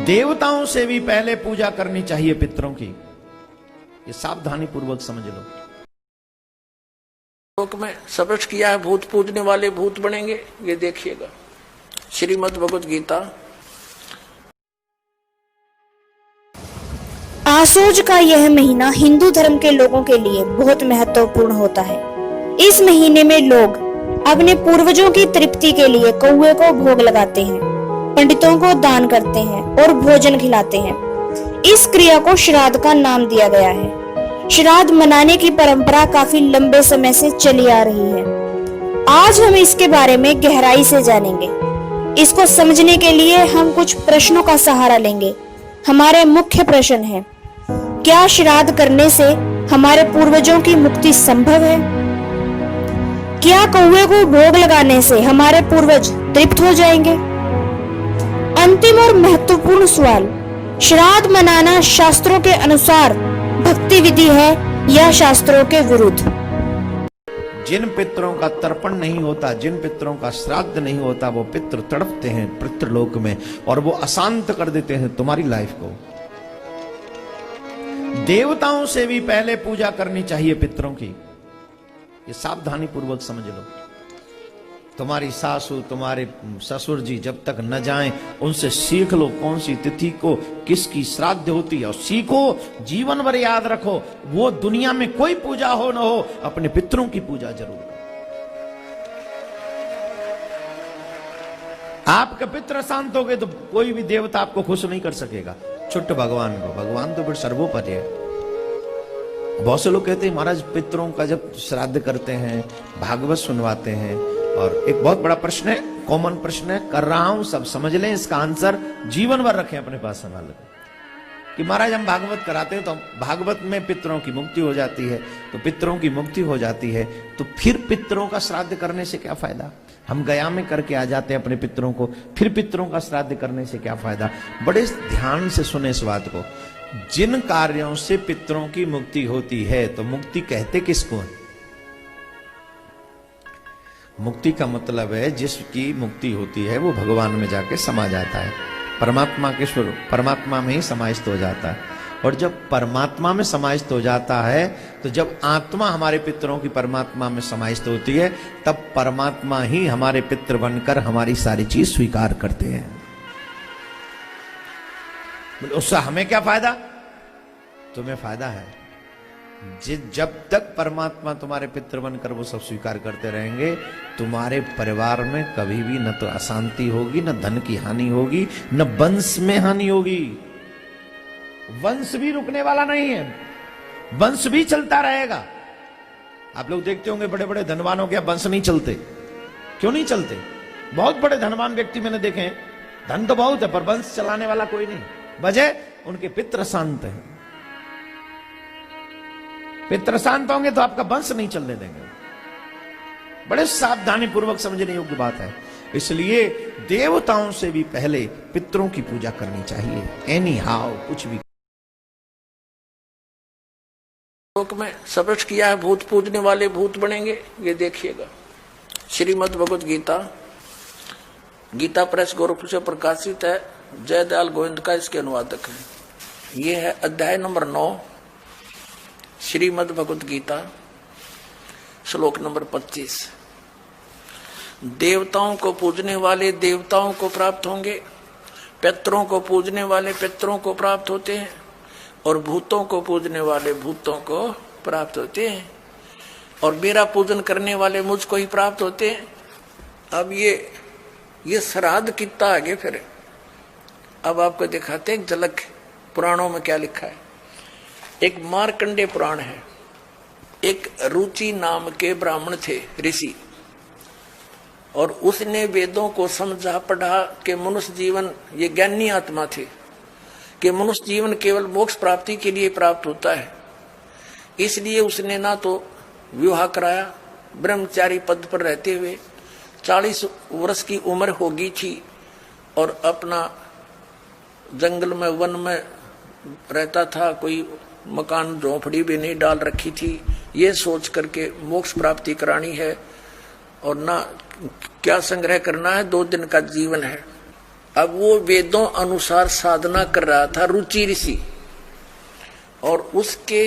देवताओं से भी पहले पूजा करनी चाहिए पितरों की। ये सावधानी पूर्वक समझ लो। लोक में स्पष्ट किया है, भूत पूजने वाले भूत बनेंगे, ये देखिएगा श्रीमद् भगवत गीता। आसोज का यह महीना हिंदू धर्म के लोगों के लिए बहुत महत्वपूर्ण होता है। इस महीने में लोग अपने पूर्वजों की तृप्ति के लिए कौवे को भोग लगाते हैं, पंडितों को दान करते हैं और भोजन खिलाते हैं। इस क्रिया को श्राद्ध का नाम दिया गया है। श्राद्ध मनाने की परंपरा काफी लंबे समय से चली आ रही है। आज हम इसके बारे में गहराई से जानेंगे। इसको समझने के लिए हम कुछ प्रश्नों का सहारा लेंगे। हमारे मुख्य प्रश्न है, क्या श्राद्ध करने से हमारे पूर्वजों की मुक्ति संभव है? क्या कौवे को भोग लगाने से हमारे पूर्वज तृप्त हो जाएंगे? अंतिम और महत्वपूर्ण सवाल, श्राद्ध मनाना शास्त्रों के अनुसार भक्ति विधि है या शास्त्रों के विरुद्ध? जिन पितरों का तर्पण नहीं होता, जिन पितरों का श्राद्ध नहीं होता, वो पितर तड़पते हैं पितृलोक में और वो अशांत कर देते हैं तुम्हारी लाइफ को। देवताओं से भी पहले पूजा करनी चाहिए पितरों की। ये सावधानी पूर्वक समझ लो। तुम्हारी सासू, तुम्हारे ससुर जी जब तक न जाएं, उनसे सीख लो कौन सी तिथि को किसकी श्राद्ध होती है, और सीखो, जीवन भर याद रखो। वो दुनिया में कोई पूजा हो न हो, अपने पितरों की पूजा जरूर करो। आपके पितृ शांत हो गए तो कोई भी देवता आपको खुश नहीं कर सकेगा। छुट्ट भगवान को, भगवान तो फिर सर्वोपरि है। बहुत से लोग कहते हैं महाराज पितरों का जब श्राद्ध करते हैं, भागवत सुनवाते हैं, और एक बहुत बड़ा प्रश्न है, कॉमन प्रश्न है, कर रहा हूं, सब समझ लें, इसका आंसर जीवन भर रखें अपने पास संभाल कि महाराज हम भागवत कराते हैं तो भागवत में पितरों की मुक्ति हो जाती है। तो पितरों की मुक्ति हो जाती है तो फिर पितरों का श्राद्ध करने से क्या फायदा? हम गया में करके आ जाते हैं अपने पितरों को, फिर पितरों का श्राद्ध करने से क्या फायदा? बड़े ध्यान से सुने इस बात को। जिन कार्यों से पितरों की मुक्ति होती है, तो मुक्ति कहते किसको है? मुक्ति का मतलब है जिसकी मुक्ति होती है वो भगवान में जाके समा जाता है, परमात्मा के स्वरूप, परमात्मा में ही समाहित हो जाता है। और जब परमात्मा में समाहित हो जाता है, तो जब आत्मा हमारे पितरों की परमात्मा में समाहित होती है, तब परमात्मा ही हमारे पितर बनकर हमारी सारी चीज स्वीकार करते हैं। उससे हमें क्या फायदा? तुम्हें फायदा है। जब तक परमात्मा तुम्हारे पितर बनकर वो सब स्वीकार करते रहेंगे, तुम्हारे परिवार में कभी भी न तो अशांति होगी, न धन की हानि होगी, न वंश में हानि होगी। वंश भी रुकने वाला नहीं है, वंश भी चलता रहेगा। आप लोग देखते होंगे बड़े बड़े धनवानों के वंश नहीं चलते। क्यों नहीं चलते? बहुत बड़े धनवान व्यक्ति मैंने देखे हैं, धन तो बहुत है पर वंश चलाने वाला कोई नहीं। वजह, उनके पितर शांत हैं। पितर शांत होंगे तो आपका वंश नहीं चलने देंगे। बड़े सावधानी पूर्वक समझने योग्य बात है। इसलिए देवताओं से भी पहले पितरों की पूजा करनी चाहिए। एनी हाउ, कुछ भी। लोक में स्पष्ट किया है, भूत पूजने वाले भूत बनेंगे, ये देखिएगा श्रीमद् भगवत गीता। गीता प्रेस गोरखपुर से प्रकाशित है। जयदयाल गोविंद का इसके अनुवादक है। ये है अध्याय नंबर 9, श्रीमद् भगवत गीता, श्लोक नंबर 25। देवताओं को पूजने वाले देवताओं को प्राप्त होंगे, पितरों को पूजने वाले पितरों को प्राप्त होते हैं, और भूतों को पूजने वाले भूतों को प्राप्त होते हैं, और मेरा पूजन करने वाले मुझको ही प्राप्त होते हैं। अब ये श्राद्ध कितना आगे फिर अब आपको दिखाते हैं झलक पुराणों में क्या लिखा है। एक मार्कंडेय पुराण है। एक रुचि नाम के ब्राह्मण थे, ऋषि, और उसने वेदों को समझा पढ़ा कि मनुष्य जीवन, ये ज्ञानी आत्मा थे, कि मनुष्य जीवन केवल मोक्ष प्राप्ति के लिए प्राप्त होता है। इसलिए उसने ना तो विवाह कराया, ब्रह्मचारी पद पर रहते हुए 40 वर्ष की उम्र होगी थी, और अपना जंगल में, वन में रहता था। कोई मकान झोंपड़ी भी नहीं डाल रखी थी। ये सोच करके मोक्ष प्राप्ति करानी है और ना क्या संग्रह करना है, 2 दिन का जीवन है। अब वो वेदों अनुसार साधना कर रहा था रुचि ऋषि, और उसके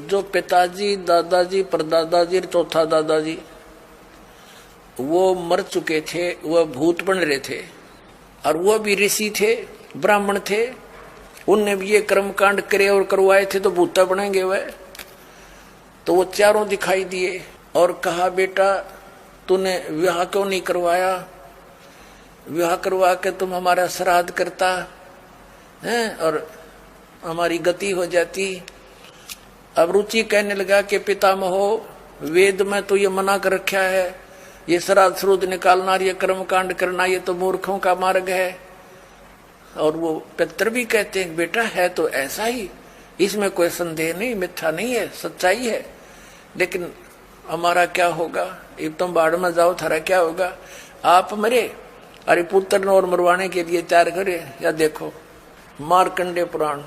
जो पिताजी, दादाजी, परदादाजी, चौथा दादाजी वो मर चुके थे, वह भूत बन रहे थे, और वह भी ऋषि थे, ब्राह्मण थे। उनने भी ये कर्म कांड करे और करवाए थे, तो भूता बनेंगे वह। तो वो चारों दिखाई दिए और कहा, बेटा तूने विवाह क्यों नहीं करवाया? विवाह करवा के तुम हमारा श्राद्ध करता है और हमारी गति हो जाती। अब रुचि कहने लगा कि पितामहो, वेद में तो ये मना कर रखा है, ये श्राद्ध श्रुद्ध निकालना, ये कर्म कांड करना, ये तो मूर्खों का मार्ग है। और वो पितर भी कहते हैं, बेटा है तो ऐसा ही, इसमें कोई संदेह नहीं, मिथ्या नहीं है, सच्चाई है। लेकिन हमारा क्या होगा? अब तुम बाढ़ में जाओ, थारा क्या होगा? आप मरे, अरे पुत्र और मरवाने के लिए तैयार करे। या देखो मार्कंडे पुराण,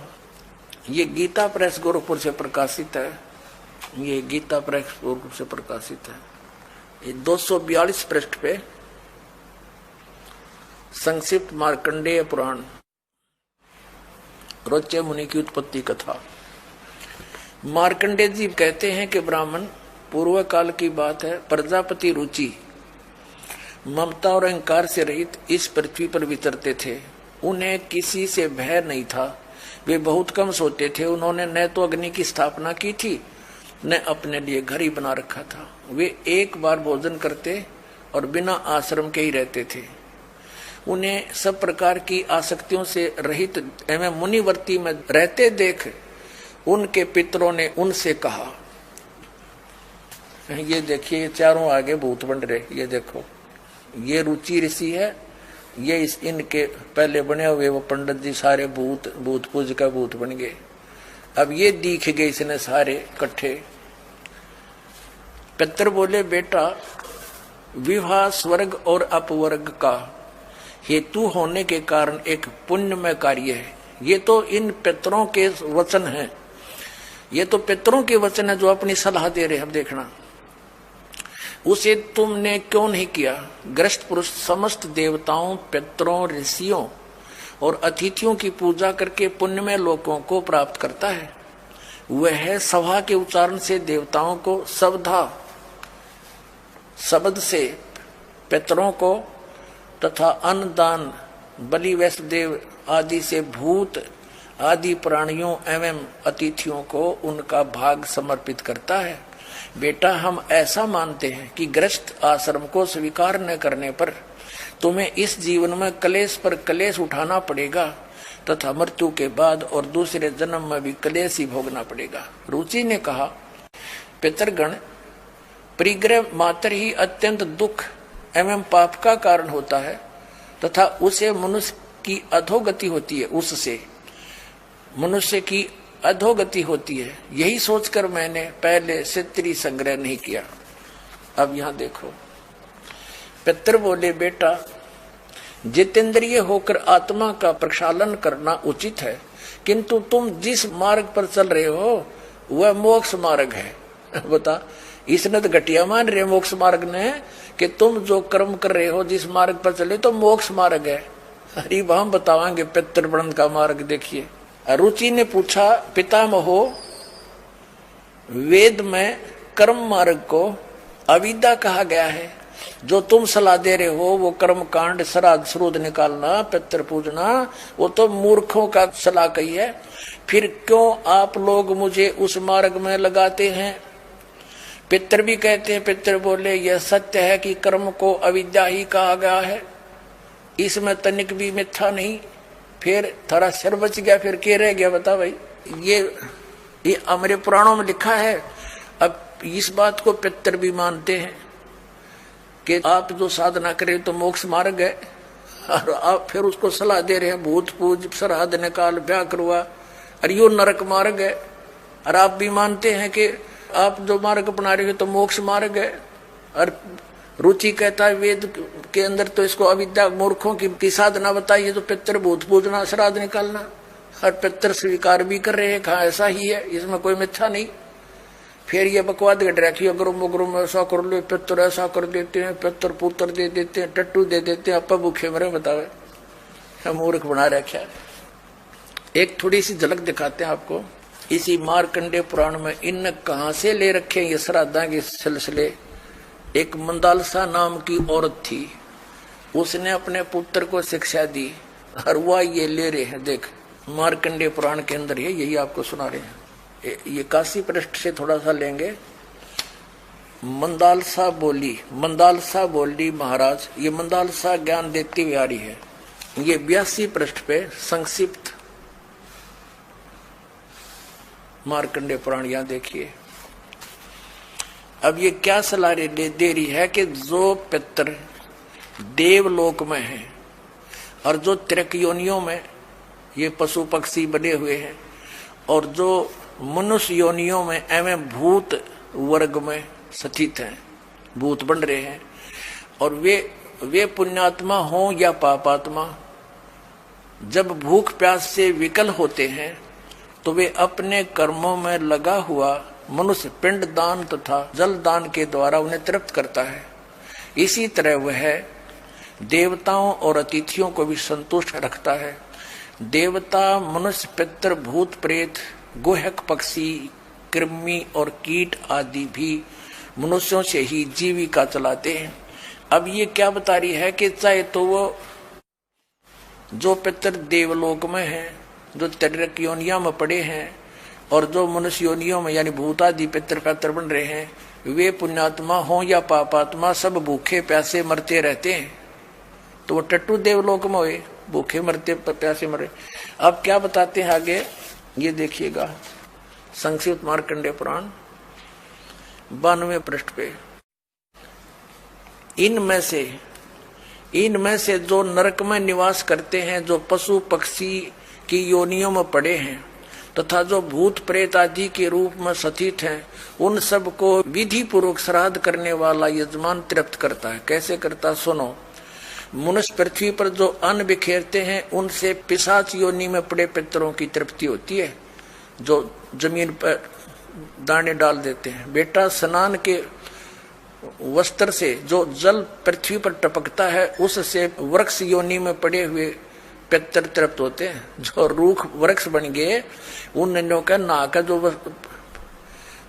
ये गीता प्रेस गोरखपुर से प्रकाशित है। ये गीता प्रेस गोरखपुर से प्रकाशित है। ये 242 पृष्ठ पे संक्षिप्त मार्कंडेय पुराण, रोच्य मुनि की उत्पत्ति कथा। मार्कंडेय जी कहते हैं कि ब्राह्मण, पूर्व काल की बात है, प्रजापति रुचि ममता और अहंकार से रहित इस पृथ्वी पर विचरते थे। उन्हें किसी से भय नहीं था, वे बहुत कम सोते थे। उन्होंने न तो अग्नि की स्थापना की थी, न अपने लिए घर ही बना रखा था। वे एक बार भोजन करते और बिना आश्रम के ही रहते थे। उन्हें सब प्रकार की आसक्तियों से रहित एवं मुनिवर्ती में रहते देख उनके पितरों ने उनसे कहा, ये देखिए चारों आगे भूत बन रहे, ये देखो ये रुचि ऋषि है, ये इनके पहले बने हुए वो पंडित जी सारे भूत पूज का भूत बन गए। अब ये दिख गए इसने सारे इकट्ठे। पितर बोले, बेटा विवाह स्वर्ग और अपवर्ग का हेतु होने के कारण एक पुण्यमय कार्य है। ये तो इन पितरों के वचन हैं, ये तो पितरों के वचन है जो अपनी सलाह दे रहे हैं। अब देखना, उसे तुमने क्यों नहीं किया? ग्रस्त पुरुष समस्त देवताओं, पितरों, ऋषियों और अतिथियों की पूजा करके पुण्यमय लोकों को प्राप्त करता है। वह सभा के उच्चारण से देवताओं को, शब्द से पितरों को तथा अन्नदान, बलि, वैष्णदेव आदि से भूत आदि प्राणियों एवं अतिथियों को उनका भाग समर्पित करता है। बेटा, हम ऐसा मानते हैं कि गृहस्थ आश्रम को स्वीकार न करने पर तुम्हें इस जीवन में क्लेश पर क्लेश उठाना पड़ेगा तथा मृत्यु के बाद और दूसरे जन्म में भी क्लेश ही भोगना पड़ेगा। रुचि ने कहा, पितरगण, परिग्रह मात्र ही अत्यंत दुख एवं पाप का कारण होता है तथा उसे मनुष्य की अधोगति होती है, उससे मनुष्य की अधोगति होती है। यही सोचकर मैंने पहले क्षत्रिय संग्रह नहीं किया। अब यहां देखो, पितर बोले, बेटा जितेंद्रिय होकर आत्मा का प्रक्षालन करना उचित है, किंतु तुम जिस मार्ग पर चल रहे हो वह मोक्ष मार्ग है। बता, इसने तो घटिया मान रहे मोक्ष मार्ग ने कि तुम जो कर्म कर रहे हो, जिस मार्ग पर चले तो मोक्ष मार्ग है। अरे हम बतावांगे पितर ब्रह्म का मार्ग। देखिए, रुचि ने पूछा, पितामहो, वेद में कर्म मार्ग को अविद्या कहा गया है। जो तुम सलाह दे रहे हो वो कर्म कांड, श्राद्ध श्रुद्ध निकालना, पितर पूजना, वो तो मूर्खों का सलाह कही है। फिर क्यों आप लोग मुझे उस मार्ग में लगाते हैं? पितर भी कहते हैं। पितर बोले, यह सत्य है कि कर्म को अविद्या ही कहा गया है, इसमें तनिक भी मिथ्या नहीं। फिर थारा सिर बच गया, फिर क्या रह गया? बता भाई, ये हमारे पुराणों में लिखा है। अब इस बात को पितर भी मानते हैं कि आप जो साधना करें तो मोक्ष मार्ग है, और आप फिर उसको सलाह दे रहे हैं भूत पूज, श्राद्ध निकाल, ब्याह करवा, और यो नरक मार्ग है। और आप भी मानते हैं कि आप जो मार्ग अपना रहे हो तो मोक्ष मार्ग है। और रुचि कहता है वेद के अंदर तो इसको अविद्या मूर्खों की साधना बताइए, तो पितर भूत पूजना, श्राद्ध निकालना, और पितर स्वीकार भी कर रहे हैं, कहा ऐसा ही है, इसमें कोई मिथ्या नहीं। फिर ये बकवाद घट रखी, अग्रुम ऐसा कर लो, पितर ऐसा कर देते हैं, पितर पुत्र दे देते हैं, टट्टू दे देते हैं, अपा भूखे मरे। बतावे मूर्ख बना रखा है। एक थोड़ी सी झलक दिखाते हैं आपको इसी मार्कंडे पुराण में। इन कहां से ले रखे ये श्राद्धा के सिलसिले। एक मंदालसा नाम की औरत थी, उसने अपने पुत्र को शिक्षा दी और वह ये ले रहे हैं। देख मार्कंडे पुराण के अंदर है, यही आपको सुना रहे हैं। ये काशी पृष्ठ से थोड़ा सा लेंगे। मंदालसा बोली महाराज, ये मंदालसा ज्ञान देती हुई आ रही है। ये 82 पृष्ठ पे संक्षिप्त मार्कंडे पुराण यहां देखिए। अब ये क्या सलाह दे रही है कि जो पितर देवलोक में है और जो त्रिक योनियों में ये पशु पक्षी बने हुए हैं और जो मनुष्य योनियों में एवं भूत वर्ग में स्थित हैं, भूत बन रहे हैं, और वे पुण्यात्मा हों या पापात्मा, जब भूख प्यास से विकल होते हैं तो वे अपने कर्मों में लगा हुआ मनुष्य पिंड दान तथा जल दान के द्वारा उन्हें तृप्त करता है। इसी तरह वह देवताओं और अतिथियों को भी संतुष्ट रखता है। देवता, मनुष्य, पितर, भूत, प्रेत, गुहक, पक्षी, कृमि और कीट आदि भी मनुष्यों से ही जीविका चलाते हैं। अब ये क्या बता रही है कि चाहे तो वो जो पितर देवलोक में हैं, जो त्रिक योनियों में पड़े हैं, और जो मनुष्य योनियों में यानी भूतादि पितर पैतर बन रहे हैं, वे पुण्यात्मा हों या पापात्मा, सब भूखे प्यासे मरते रहते हैं। तो वो टट्टू देवलोक में हुए, भूखे मरते प्यासे मरे। अब क्या बताते हैं आगे, ये देखिएगा संक्षिप्त मार्कंडे पुराण 92 पृष्ठ पे। इनमें से जो नरक में निवास करते हैं, जो पशु पक्षी की योनियों में पड़े हैं तथा जो भूत प्रेत आदि के रूप में स्थित हैं, उन सब को विधि पूर्वक श्राद्ध करने वाला यजमान तृप्त करता है। कैसे करता, सुनो। मनुष्य पृथ्वी पर जो अन्न बिखेरते हैं, उनसे पिशाच योनि में पड़े पितरों की तृप्ति होती है, जो जमीन पर दाने डाल देते हैं। बेटा, स्नान के वस्त्र से जो जल पृथ्वी पर टपकता है, उससे वृक्ष योनि में पड़े हुए पितर तृप्त होते हैं। जो रूख वृक्ष बन गए, उन नन्हों का ना का जो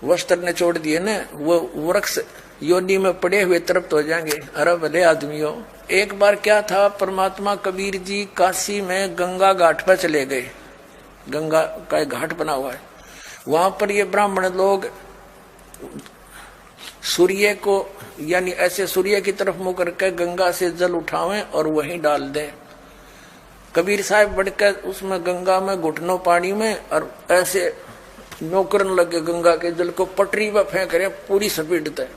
वस्त्र ने छोड़ दिए ना, वो वृक्ष योनि में पड़े हुए तृप्त हो जाएंगे। अरे भले आदमियों, एक बार क्या था, परमात्मा कबीर जी काशी में गंगा घाट पर चले गए। गंगा का एक घाट बना हुआ है, वहां पर ये ब्राह्मण लोग सूर्य को यानी ऐसे सूर्य की तरफ मुंह करके गंगा से जल उठावें और वहीं डाल दें। कबीर साहब बढ़कर उसमें गंगा में घुटनों पानी में और ऐसे नौकरन लगे, गंगा के जल को पटरी पर फेंक रहे पूरी स्पीड तक।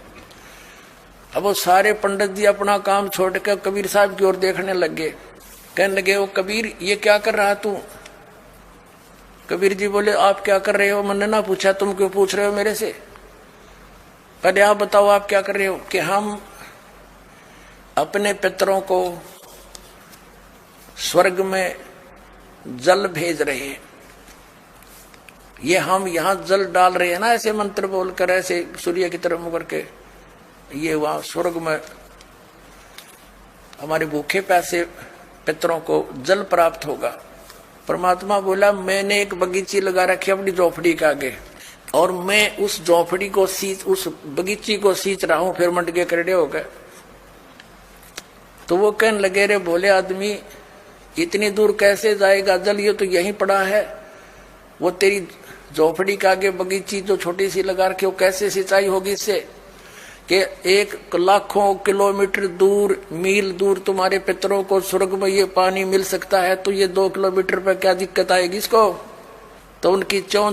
अब वो सारे पंडित जी अपना काम छोड़ कर कबीर साहब की ओर देखने लगे। कहने लगे, वो कबीर ये क्या कर रहा तू? कबीर जी बोले, आप क्या कर रहे हो? मैंने ना पूछा, तुम क्यों पूछ रहे हो मेरे से? पहले आप बताओ आप क्या कर रहे हो? कि हम अपने पितरों को स्वर्ग में जल भेज रहे हैं। ये हम यहाँ जल डाल रहे हैं ना, ऐसे मंत्र बोलकर, ऐसे सूर्य की तरफ मुंह करके, ये वहां स्वर्ग में हमारे भूखे प्यासे पितरों को जल प्राप्त होगा। परमात्मा बोला, मैंने एक बगीची लगा रखी अपनी झोपड़ी के आगे, और मैं उस झोपड़ी को उस बगीची को सींच रहा हूं। फिर मंड के करड़े हो गए। तो वो कहने लगे, रे भोले आदमी, इतनी दूर कैसे जाएगा जल? ये तो यहीं पड़ा है। वो तेरी झोपड़ी के आगे बगीची जो छोटी सी लगा रखी, वो कैसे सिंचाई होगी इससे? कि 1 लाखों किलोमीटर दूर, मील दूर तुम्हारे पितरों को स्वर्ग में ये पानी मिल सकता है, तो ये 2 किलोमीटर पर क्या दिक्कत आएगी इसको? तो उनकी चौं